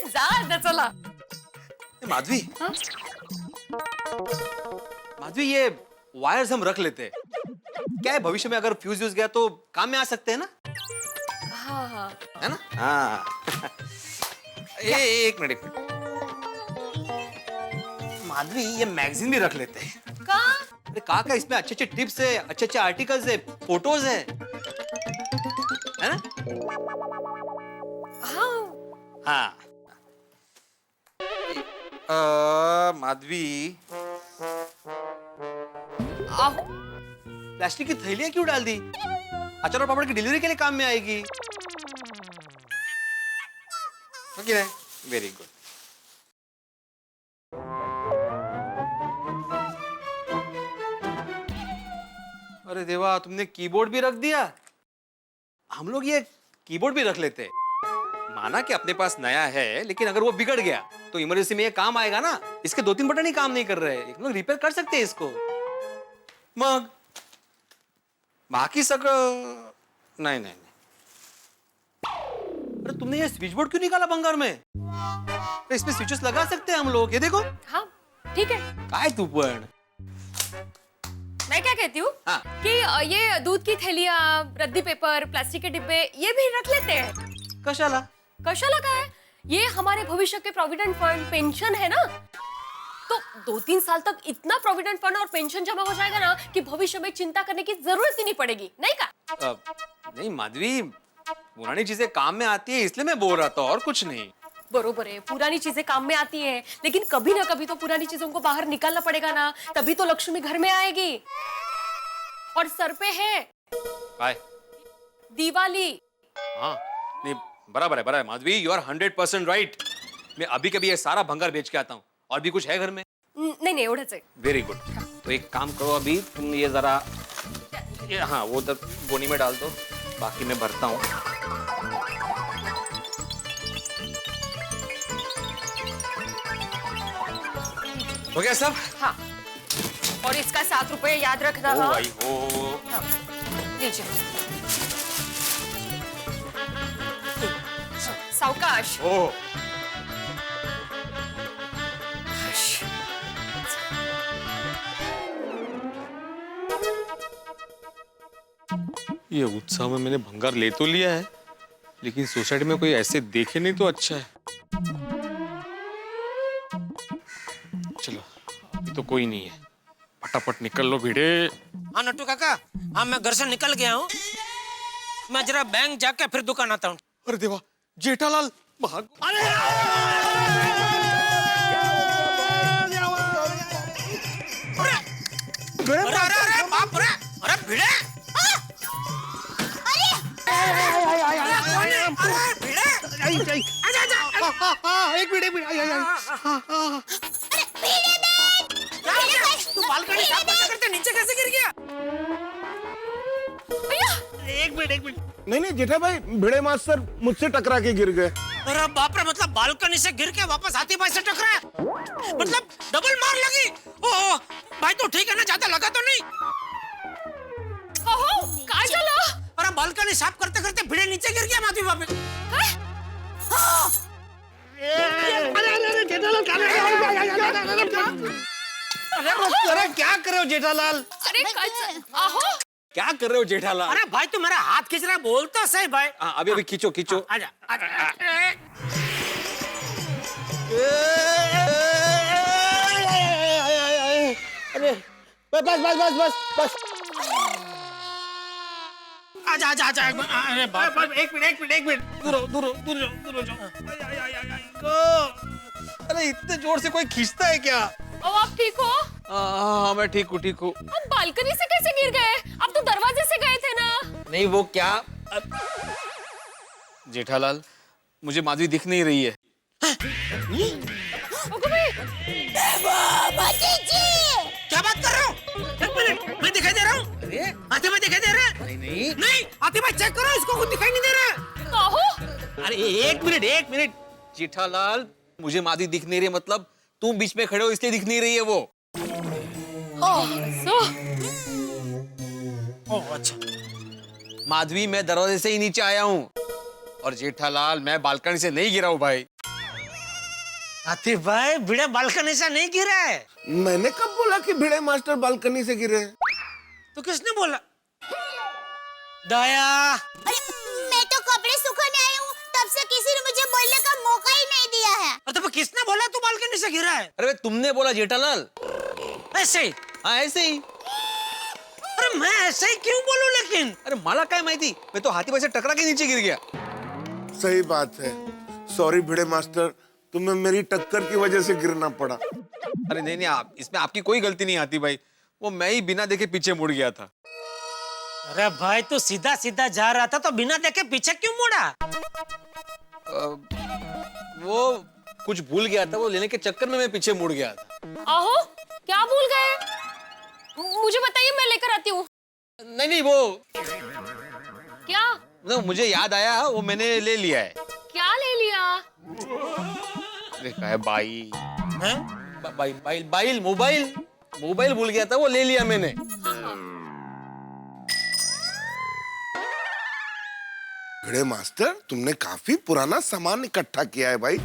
ज़्यादा चला।
माधवी,
हाँ?
माधवी, ये वायर्स हम रख लेते हैं, क्या है भविष्य में अगर फ्यूज यूज गया तो काम में आ सकते हैं ना?
हाँ,
है ना? हाँ। एक मिनट। माधवी, ये मैगजीन भी रख लेते हैं।
का?
अरे का इसमें अच्छे अच्छे टिप्स है, अच्छे अच्छे आर्टिकल्स है, फोटोज है ना?
हाँ।
माधवी,
आहो,
प्लास्टिक की थैलियां क्यों डाल दी? अचार और पापड़ की डिलीवरी के लिए काम में आएगी। Okay, very good. अरे देवा, तुमने कीबोर्ड भी रख दिया। हम लोग ये कीबोर्ड भी रख लेते। माना कि अपने पास नया है, लेकिन अगर वो बिगड़ गया तो इमरजेंसी में ये काम आएगा ना। इसके 2-3 बटन ही काम नहीं कर रहे, हम लोग रिपेयर कर सकते हैं इसको। मग बाकी सगळं नहीं। अरे तुमने ये स्विच बोर्ड क्यों निकाला भंगार में? इसमें स्विचेस लगा सकते हैं हम लोग, ये देखो।
हाँ, ठीक है।
काय तू पण?
मैं क्या कहती हूँ,
हाँ।
कि ये दूध की थैलियां, रद्दी पेपर, प्लास्टिक के डिब्बे, ये भी रख लेते हैं।
कशाला?
कशाला का है? ये हमारे भविष्य के प्रोविडेंट फंड, पेंशन है ना, तो 2-3 साल तक इतना प्रोविडेंट फंड और पेंशन जमा हो जाएगा ना कि भविष्य में चिंता करने की जरूरत ही नहीं पड़ेगी, नहीं का?
नहीं माधवी, पुरानी चीजें काम में आती है, इसलिए मैं बोल रहा था, और कुछ नहीं।
बरोबर है, पुरानी चीजें काम में आती हैं, लेकिन कभी ना कभी तो पुरानी चीजों को बाहर निकालना पड़ेगा ना, तभी तो लक्ष्मी घर में आएगी। और सर पे है
काय?
दिवाली।
हाँ नहीं, बराबर है माधवी, यू आर 100% राइट। मैं अभी कभी ये सारा भंगार बेच के आता हूँ। और भी कुछ है घर में?
नहीं एवढंच आहे।
Very good. तो एक काम करो, अभी तुम ये जरा हाँ वो गोनी में डाल दो, बाकी मैं भरता हूँ। हो गया सब?
हाँ, और इसका 7 रुपए याद रखना।
ओ
हाँ
भाई ओ।
हाँ, लीजिए। सावकाश।
ओ ये उत्साह में मैंने भंगार ले तो लिया है, लेकिन सोसाइटी में कोई ऐसे देखे नहीं तो अच्छा है। चलो अभी तो कोई नहीं है, फटाफट निकल लो भिड़े।
हाँ नट्टू काका, हाँ मैं घर से निकल गया हूँ, मैं जरा बैंक जाके फिर दुकान आता हूँ।
अरे देवा, जेठालाल भाग।
अरे बाप रे, अरे भिड़े,
एक मिनट।
तू बालकनी साफ करते करते नीचे कैसे गिर गया?
एक मिनट। नहीं जेठा भाई, भिड़े मास्टर मुझसे टकरा के गिर गए।
अरे बाप रे, मतलब बालकनी से गिर के वापस हाथी भाई से टकराया, मतलब डबल मार लगी। ओह भाई तो ठीक है ना, ज्यादा लगा तो नहीं?
ओहो, काय झालं?
अरे बालकनी साफ करते करते भिड़े नीचे गिर गया माधवी बाबे।
अरे क्या कर रहे हो जेठालाल?
अरे काय झालं? आहो,
क्या कर रहे हो जेठालाल?
अरे भाई तू मेरा हाथ खींच रहा है, बोलता सही भाई।
हाँ अभी खींचो खींचो।
आजा आजा।
अरे बस।
आजा आजा आजा। अरे बाप,
एक मिनट। दूर हो जाओ।
अरे इतने जोर से कोई खींचता है क्या?
अब आप ठीक हो?
हाँ मैं ठीक हूँ।
आप बालकनी से कैसे गिर गए? आप तो दरवाजे से गए थे ना।
नहीं वो क्या, जेठालाल मुझे माधवी दिख नहीं रही है।
क्या बात कर रहे हो? एक मिनट, मैं दिखाई दे रहा हूँ? अरे हाथी भाई दिखाई दे रहा है? नहीं हाथी भाई चेक करो, इसको कुछ दिखाई नहीं दे रहा है।
कहो?
अरे एक मिनट जेठालाल, मुझे माधवी दिख नहीं रही, मतलब तुम बीच में खड़े हो इसलिए दिख नहीं रही है वो।
ओह अच्छा।
माधवी मैं दरवाजे से ही नीचे आया हूँ, और जेठालाल मैं बालकनी से नहीं गिरा हूँ भाई।
हाथी भाई भिड़े बालकनी से नहीं गिरा है।
मैंने कब बोला कि भिड़े मास्टर बालकनी से गिरे?
तो किसने बोला? दया।
अरे मैं तो कपड़े सुखाने आई हूँ, तब से किसी ने मुझे बोलने का मौका ही नहीं दिया है।
तो किसने बोला तू बालकनी से गिरा है?
अरे तुमने बोला जेठालाल।
ऐसे ही?
हाँ ऐसे ही।
अरे मैं ऐसे ही क्यों बोलूं लेकिन?
अरे मला काय माहिती, मैं तो हाथी भाई से टकरा के नीचे गिर गया।
सही बात है, सॉरी भिड़े मास्टर, तुम्हें मेरी टक्कर की वजह से गिरना पड़ा।
अरे नहीं आप, इसमें आपकी कोई गलती नहीं आती भाई, वो मैं ही बिना देखे पीछे मुड़ गया था।
अरे भाई तू सीधा सीधा जा रहा था तो बिना देखे पीछे क्यों मुड़ा?
वो कुछ भूल गया था, वो लेने के चक्कर में मैं पीछे मुड़ गया था।
आहो, क्या भूल गए? मुझे बताइए, मैं लेकर आती हूँ।
नहीं वो
क्या?
no, मुझे याद आया, वो मैंने ले लिया है।
क्या ले लिया?
देखा है बाई, बाइल मोबाइल भूल गया था, वो ले लिया मैंने।
भिड़े मास्टर, तुमने काफी पुराना सामान इकट्ठा किया है भाई।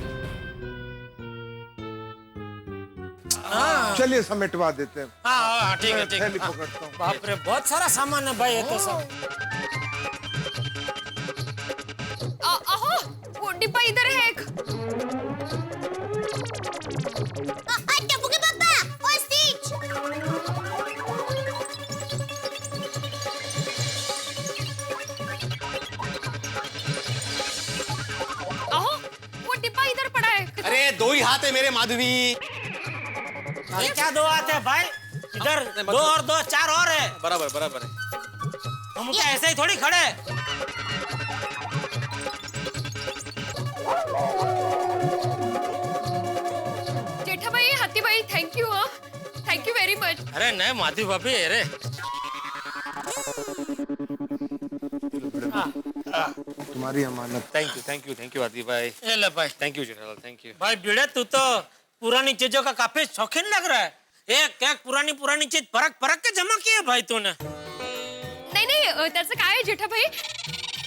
चलिए समेटवा देते हैं।
हाँ ठीक है
थैली पकड़ता हूँ।
बाप रे बहुत सारा सामान है भाई, ये तो सब।
आहो, वो डिब्बा इधर है एक।
टप्पू के पापा, वो स्टिच।
आहो, वो डिब्बा इधर
भाई मेरे माधवी।
ये क्या दो आते हैं भाई? इधर दो और दो, चार और है।
बराबर बराबर है।
हम क्या ऐसे ही थोड़ी खड़े हैं?
जेठा भाई, हाथी भाई, thank you. Thank you very much.
अरे नहीं माधवी भाभी, अरे
तुम्हारी अमानत।
थैंक यू आदि भाई।
ये ले भाई।
Thank you Jethalal, thank you.
भाई भिड़े, तू तो पुरानी चीजों का काफी शौकीन लग रहा है। एक एक पुरानी चीज परख के जमा की है भाई तूने।
नहीं, दरअसल क्या है जेठा भाई,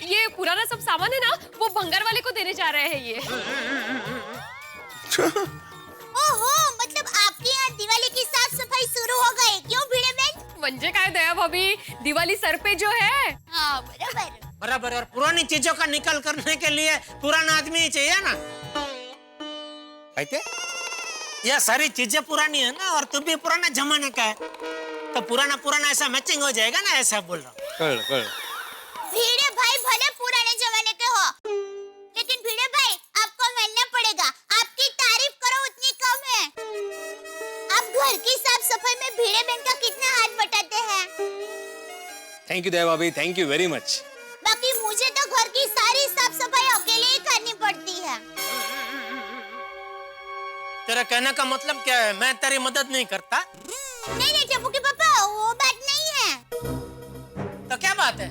ये पुराना सब सामान है ना, वो भंगार वाले को देने जा रहे हैं ये।
ओहो, मतलब आपके यहाँ दिवाली की साफ सफाई शुरू हो गई, क्यों भिड़े बहन?
मंजे काय दया भाभी, दिवाली सर पे जो है।
हाँ बराबर।
बराबर। और पुरानी चीजों का निकाल करने के लिए पुराना आदमी ही चाहिए ना।
कहते
ये सारी चीजें पुरानी है ना, और तू भी पुराना जमाने का है, तो पुराना ऐसा मैचिंग हो जाएगा ना, ऐसा बोल रहा हूँ।
कर
भिड़े भाई भले पुराने जमाने के हो, लेकिन भिड़े भाई आपको मानना पड़ेगा, आपकी तारीफ करो उतनी कम है। आप घर की साफ सफाई में भिड़े बहन का कितना हाथ बटाते हैं।
थैंक यू दया भाभी, थैंक यू वेरी मच।
बाकी मुझे तो घर की सारी साफ सफाई अकेले ही करनी पड़ती है।
तेरा कहने का मतलब क्या है? मैं तेरी मदद नहीं करता?
नहीं टप्पू के पापा, वो बात नहीं है।
तो क्या बात है?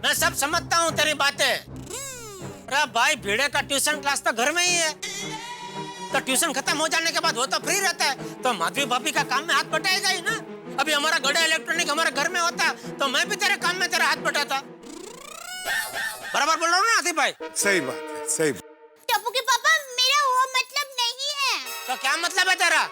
मैं सब समझता हूँ तेरी बातें। अरे भाई भिड़े का ट्यूशन क्लास तो घर में ही है, तो ट्यूशन खत्म हो जाने के बाद वो तो फ्री रहता है, तो माधवी भाभी का काम में हाथ बटाएगा ही ना। अभी हमारा गड़ा इलेक्ट्रॉनिक हमारे घर में होता, तो मैं भी तेरे काम में तेरा हाथ बटाता। बराबर बोल रहा हूँ ना आतिफ भाई?
सही बात है, सही।
टप्पू के पापा, मेरा वो मतलब नहीं है।
तो क्या मतलब है तेरा?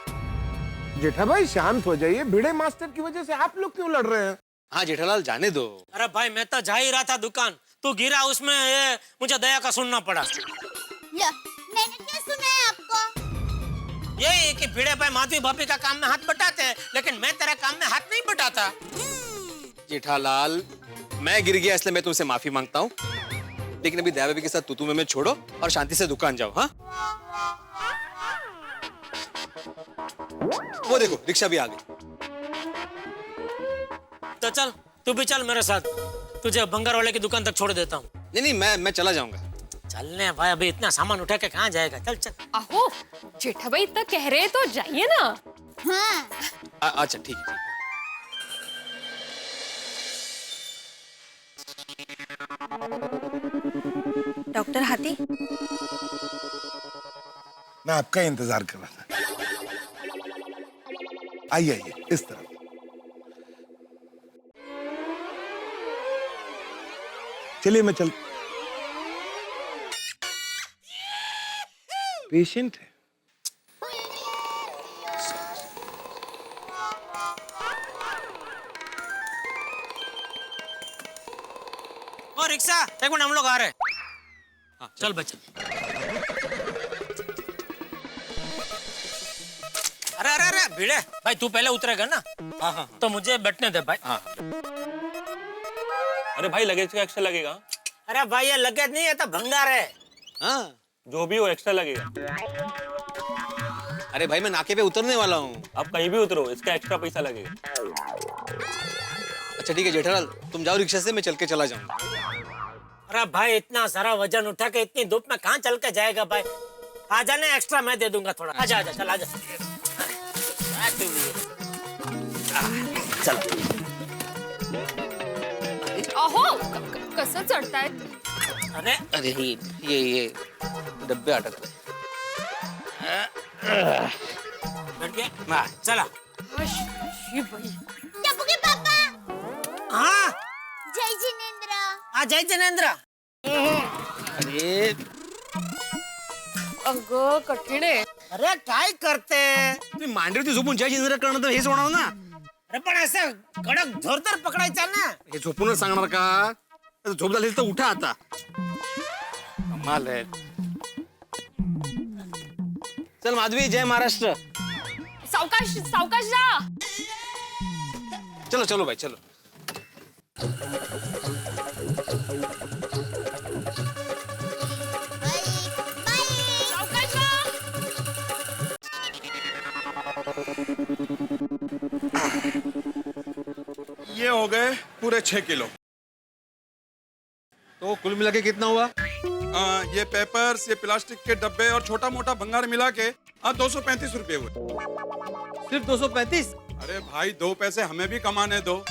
जेठा भाई शांत हो जाइए, भिड़े मास्टर की वजह से आप लोग क्यों लड़ रहे हैं?
हाँ जेठालाल जाने दो।
अरे भाई मैं तो जा ही रहा था दुकान, तू गिरा उसमें, ये मुझे दया का सुनना पड़ा।
मैंने क्या सुना है आपको?
यही कि भिड़े भाई माधवी भाभी का काम में हाथ बटाते हैं, लेकिन मैं तेरा काम में हाथ नहीं बटाता।
जेठालाल मैं गिर गया इसलिए मैं तुमसे माफी मांगता हूँ, लेकिन अभी दया भाभी के साथ तू में छोड़ो और शांति से दुकान जाओ। हाँ वो देखो रिक्शा भी आ गई।
तो चल तू भी चल मेरे साथ, तुझे बंगार वाले की दुकान तक छोड़ देता हूँ।
नहीं मैं चला जाऊंगा।
चलने भाई, अभी इतना सामान उठा के कहाँ जाएगा? चल चल।
आहो जेठा भाई इतना कह रहे हैं तो जाइए ना।
हाँ।
अच्छा ठीक है।
डॉक्टर हाथी,
मैं आपका इंतजार कर रहा था। आइए इस तरफ। चलिए मैं चल। पेशेंट है।
ओ रिक्शा, एक मिनट हम लोग आ रहे हैं। हाँ, चल बच्चा। अरे भिड़े भाई, तू पहले उतरेगा ना? हाँ तो मुझे बैठने दे भाई।
हाँ।
अरे भाई लगेज का एक्स्ट्रा लगेगा।
अरे भाई ये लगेज नहीं है, तो भंगार है।
हाँ
जो भी हो एक्स्ट्रा लगेगा।
अरे भाई मैं नाके पे उतरने वाला हूँ।
आप कहीं भी उतरो, इसका एक्स्ट्रा पैसा लगेगा।
अच्छा ठीक है जेठालाल, तुम जाओ रिक्शा से, मैं चल के चला जाऊंगा।
अरे भाई इतना सारा वजन उठा के इतनी धूप में कहाँ चल के जाएगा भाई? आ जाने एक्स्ट्रा मैं दे दूंगा थोड़ा। आजा चल आजा।
चलो।
आहो कसं चढ़ता है?
अरे
ये डब्बे अटक रहे।
बैठ गया? चला।
टप्पू के पापा।
हाँ
जय जिनेंद्र।
जय जिनेंद्र।
अरे
अगं कठीण आहे।
अरे काय करते?
तुम्ही मांडीवरती झोपून जय जिनेंद्र करणं तर हेच होणार ना।
अरे पण असं कडक जोरदार पकडायचा ना।
हे झोपूनच सांगणार का? झोप झाली तर उठा आता। कमाल आहे। चल माधवी, जय महाराष्ट्र।
सावकाश सावकाश जा।
चलो चलो भाई चलो।
सावकाश जा।
ये हो गए पूरे 6 किलो।
तो कुल मिला के कितना हुआ?
ये पेपर्स, ये प्लास्टिक के डब्बे और छोटा मोटा भंगार मिला के 235 रुपए हुए।
सिर्फ 235?
अरे भाई 2 पैसे हमें भी कमाने दो।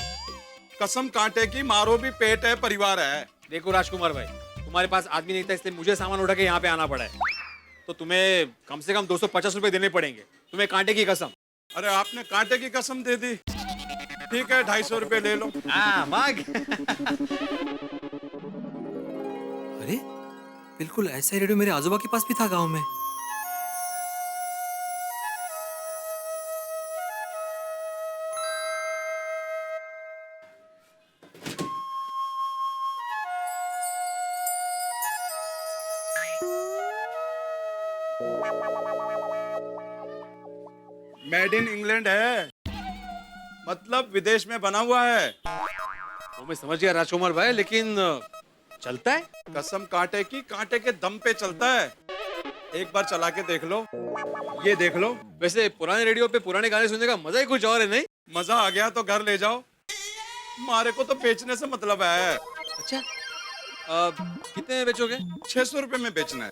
कसम कांटे की मारो भी पेट है, परिवार है।
देखो राजकुमार भाई, तुम्हारे पास आदमी नहीं था इसलिए मुझे सामान उठा के यहाँ पे आना पड़ा है। तो तुम्हें कम से कम 250 रुपए देने पड़ेंगे, तुम्हें कांटे की कसम।
अरे आपने कांटे की कसम दे दी, ठीक है 250 रुपए ले लो।
मांग। अरे बिल्कुल ऐसा रेडियो मेरे आजोबा के पास भी था गांव में।
मेड इन इंग्लैंड है, मतलब विदेश में बना हुआ है।
वो मैं समझ गया राजकुमार भाई, लेकिन चलता है?
कसम कांटे की, कांटे के दम पे चलता है। एक बार चला के देख लो, ये देख लो।
वैसे पुराने रेडियो पे पुराने गाने सुनने का मजा ही कुछ और है, नहीं?
मजा आ गया तो घर ले जाओ, हमारे को तो बेचने से मतलब है।
अच्छा, कितने में बेचोगे?
600 रुपए में बेचना है।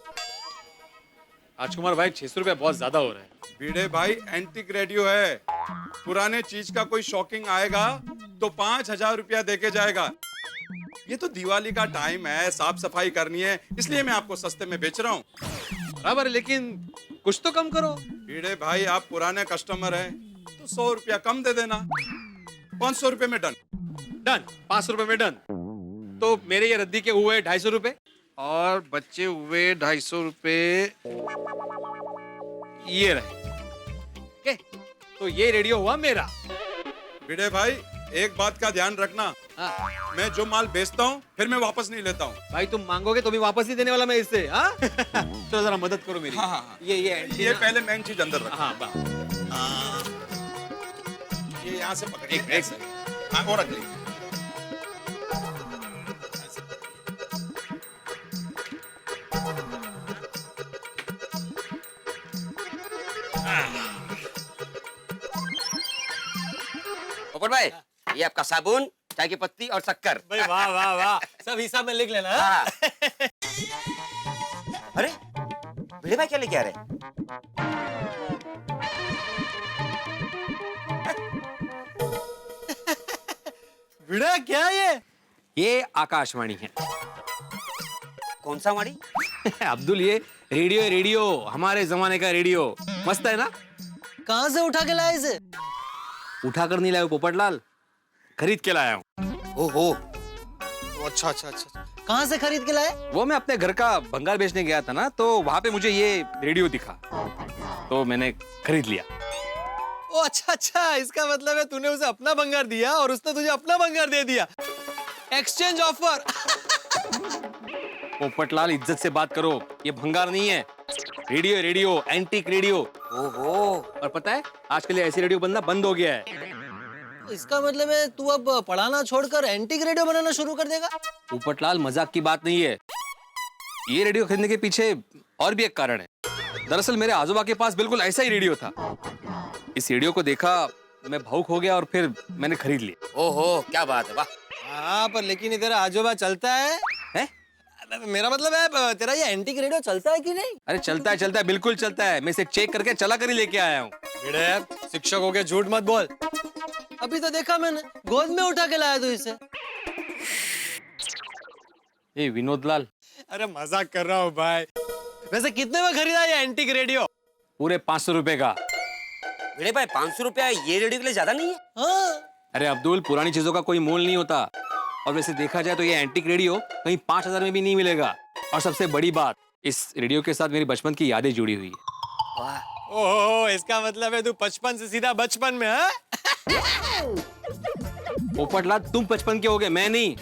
राजकुमार भाई 600 रुपए बहुत ज्यादा हो रहा है।
भिड़े भाई एंटीक रेडियो है, पुराने चीज का कोई शॉकिंग आएगा तो 5000 रुपया देके जाएगा। ये तो दिवाली का टाइम है, साफ सफाई करनी है, इसलिए मैं आपको सस्ते में बेच रहा हूँ।
बराबर, लेकिन कुछ तो कम करो।
भिड़े भाई आप पुराने कस्टमर हैं तो 100 रुपया कम दे देना। 500 रुपए में डन।
डन, 500 रुपए में डन। तो मेरे ये रद्दी के हुए 250 रुपए
और बच्चे हुए 250 रुपए।
ये रहे। के? तो ये रेडियो हुआ मेरा।
भिड़े भाई एक बात का ध्यान रखना, मैं जो माल बेचता हूँ फिर मैं वापस नहीं लेता हूँ।
भाई तुम मांगोगे तो भी वापस नहीं देने वाला मैं इससे। हाँ? तो जरा मदद करो मेरी।
हाँ।
ये
पहले मेन चीज अंदर रखो।
हाँ,
ये यहाँ से पकड़िए।
एक
हाँ, और रख लीजिए।
पोपट भाई, ये आपका साबुन, चाय की पत्ती और शक्कर।
भाई वाह वाह वाह, सब हिसाब में लिख लेना।
हाँ। अरे भिड़े भाई क्या लेके आ रहे?
भिड़ा क्या ये आकाशवाणी है।
कौन सा वाणी?
अब्दुल, ये रेडियो है, रेडियो हमारे जमाने का रेडियो। मस्त है ना?
कहाँ से उठा के लाए इसे?
उठा कर नहीं लाया पोपटलाल, खरीद के लाया हूँ।
ओहो,
अच्छा। कहाँ से खरीद के लाए?
वो मैं अपने घर का भंगार बेचने गया था ना, तो वहां पे मुझे ये रेडियो दिखा तो मैंने खरीद लिया।
ओ अच्छा, इसका मतलब है तूने उसे अपना भंगार दिया और उसने तुझे अपना भंगार दे दिया। Exchange offer.
पोपटलाल इज्जत से बात करो, ये भंगार नहीं है, रेडियो रेडियो, एंटीक रेडियो।
ओहो,
और पता है आजकल ऐसी रेडियो बनना बंद हो गया है।
इसका मतलब है तू अब पढ़ाना छोड़कर एंटीक रेडियो बनाना शुरू कर देगा?
पोपटलाल मजाक की बात नहीं है, ये रेडियो खरीदने के पीछे और भी एक कारण है। दरअसल मेरे आजोबा के पास बिल्कुल ऐसा ही रेडियो था। इस रेडियो को देखा, मैं भावुक हो गया और फिर मैंने खरीद लिया।
ओहो, क्या बात है, वाह।
हाँ, पर लेकिन इधर आजोबा चलता है? मेरा मतलब है तेरा ये एंटीक रेडियो चलता है कि नहीं?
अरे चलता है, बिल्कुल चलता है। मैं इसे चेक करके चला कर ही लेके आया हूँ।
शिक्षक हो के झूठ मत बोल। अभी तो देखा मैंने, गोद में उठा के लाया तू इसे।
ए विनोद लाल,
अरे मजाक कर रहा हूँ भाई। वैसे कितने में खरीदा ये एंटीक रेडियो?
पूरे 500 रुपए का।
भिड़े भाई 500 रुपया ये रेडियो के लिए ज्यादा नहीं है?
हाँ।
अरे अब्दुल, पुरानी चीजों का कोई मोल नहीं होता, और वैसे देखा जाए तो ये एंटीक रेडियो कहीं 5000 में भी नहीं मिलेगा। और सबसे बड़ी बात, इस रेडियो के साथ मेरी बचपन की यादें जुड़ी हुई है।
ओह, इसका मतलब है तू 55 से सीधा बचपन में है?
पोपटलाल, तुम 55 के हो गए, मैं नहीं।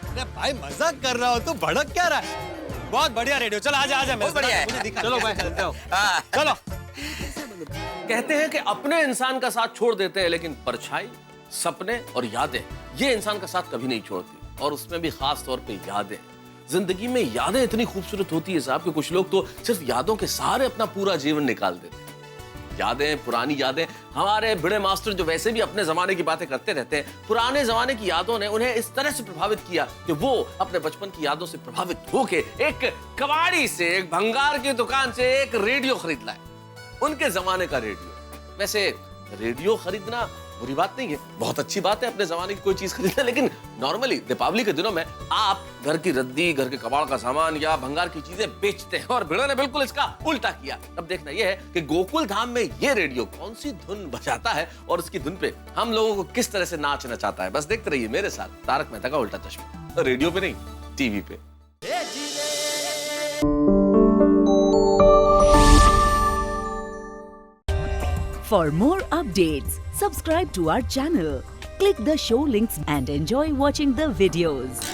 अरे भाई मजाक कर रहा हो, तू भड़क क्या रहा है? बहुत बढ़िया रेडियो, चल आजा
बहुत बढ़िया है।
मुझे दिखा।
चलो भाई, चलते हो।
चलो।
कहते हैं कि अपने इंसान का साथ छोड़ देते हैं, लेकिन परछाई, सपने और यादें ये इंसान का साथ कभी नहीं छोड़ती। और उसमें भी खास तौर पे यादें। जिंदगी में यादें इतनी खूबसूरत होती है साहब कि कुछ लोग तो सिर्फ यादों के सहारे अपना पूरा जीवन निकाल देते हैं। यादें, पुरानी यादें। हमारे बड़े मास्टर जो वैसे भी अपने जमाने की बातें करते रहते हैं, पुराने जमाने की यादों ने उन्हें इस तरह से प्रभावित किया कि वो अपने बचपन की यादों से प्रभावित होके एक कबाड़ी से, एक भंगार की दुकान से एक रेडियो खरीद लाए, उनके जमाने का रेडियो। वैसे रेडियो खरीदना बुरी बात नहीं है, बहुत अच्छी बात है अपने जमाने की कोई चीज खरीदना, लेकिन नॉर्मली दीपावली के दिनों में आप घर की रद्दी, घर के कबाड़ का सामान या भंगार की चीजें बेचते हैं, और भिड़ो ने बिल्कुल इसका उल्टा किया। अब देखना यह है कि गोकुल धाम में ये रेडियो कौन सी धुन बजाता है और उसकी धुन पे हम लोगों को किस तरह से नाच नचाता है। बस देखते रहिए मेरे साथ तारक मेहता का उल्टा चश्मा, रेडियो पे नहीं, टीवी पे।
For more updates, subscribe to our channel, click the show links and enjoy watching the videos.